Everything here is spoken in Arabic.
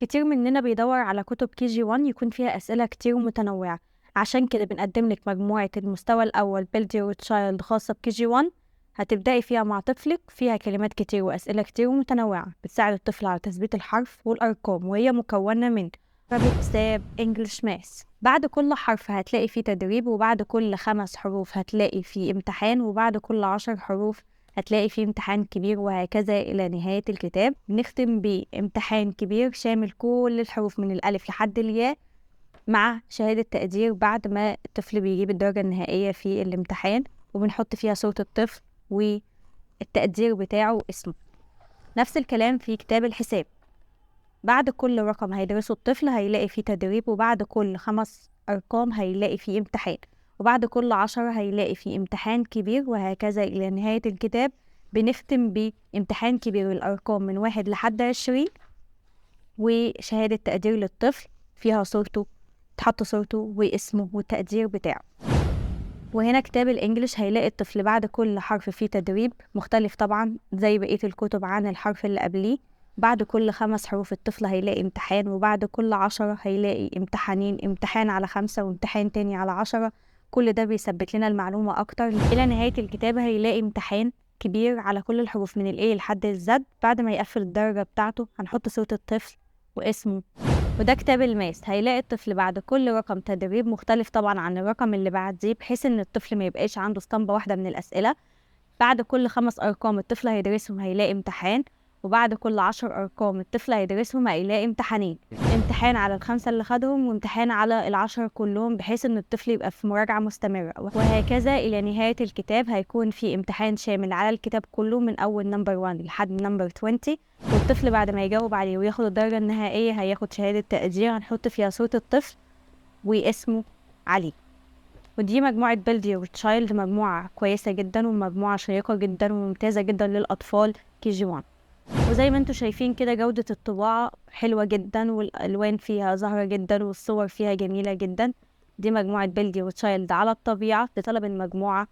كتير مننا بيدور على كتب KG1 يكون فيها أسئلة كتير ومتنوعة. عشان كده بنقدم لك مجموعة المستوى الأول Build Your Child خاصة بKG1. هتبدأي فيها مع طفلك، فيها كلمات كتير وأسئلة كتير ومتنوعة بتساعد الطفل على تثبيت الحرف والأرقام، وهي مكونة من عربي، حساب، English، Math. بعد كل حرف هتلاقي فيه تدريب، وبعد كل 5 حروف هتلاقي فيه امتحان، وبعد كل 10 حروف هتلاقي فيه امتحان كبير، وهكذا إلى نهاية الكتاب. بنختم بامتحان كبير شامل كل الحروف من الألف لحد الياء، مع شهادة تقدير بعد ما الطفل بيجيب الدرجة النهائية في الامتحان، وبنحط فيها صورة الطفل والتقدير بتاعه واسمه. نفس الكلام في كتاب الحساب. بعد كل رقم هيدرسه الطفل هيلاقي فيه تدريب، وبعد كل 5 أرقام هيلاقي فيه امتحان، وبعد كل 10 هيلاقي فيه امتحان كبير، وهكذا إلى نهاية الكتاب. بنختم بامتحان كبير الأرقام من 1 لحد 20، وشهادة تقدير للطفل فيها صورته، تحط صورته واسمه والتقدير بتاعه. وهنا كتاب الإنجليش هيلاقي الطفل بعد كل حرف فيه تدريب مختلف طبعا زي بقية الكتب عن الحرف اللي قبليه. بعد كل 5 حروف الطفل هيلاقي امتحان، وبعد كل 10 هيلاقي امتحانين، امتحان على 5 وامتحان تاني على 10. كل ده بيثبت لنا المعلومة أكتر. إلى نهاية الكتاب هيلاقي امتحان كبير على كل الحروف من ال A لحد ال Z. بعد ما يقفل الدرجة بتاعته هنحط صورة الطفل واسمه. وده كتاب الماس، هيلاقي الطفل بعد كل رقم تدريب مختلف طبعا عن الرقم اللي بعديه، بحيث ان الطفل ما يبقاش عنده اسطمبة واحدة من الأسئلة. بعد كل 5 أرقام الطفل هيدرسهم هيلاقي امتحان، وبعد كل 10 أرقام الطفل هيدرسهم هيلاقي امتحانين، امتحان على ال5 اللي خدهم وامتحان على ال10 كلهم، بحيث ان الطفل يبقى في مراجعة مستمرة. وهكذا إلى نهاية الكتاب هيكون في امتحان شامل على الكتاب كله من أول نمبر 1 لحد نمبر 20. والطفل بعد ما يجاوب عليه وياخد الدرجة النهائية هياخد شهادة تقدير هنحط فيها صورة الطفل واسمه عليه. ودي مجموعة Build Your Child، مجموعة كويسة جدا ومجموعة شيقة جدا وممتازة جدا للأطفال KG1. وزي ما انتوا شايفين كده جودة الطباعة حلوة جدا، والألوان فيها ظاهرة جدا، والصور فيها جميلة جدا. دي مجموعة Build Your Child على الطبيعة لطلب المجموعة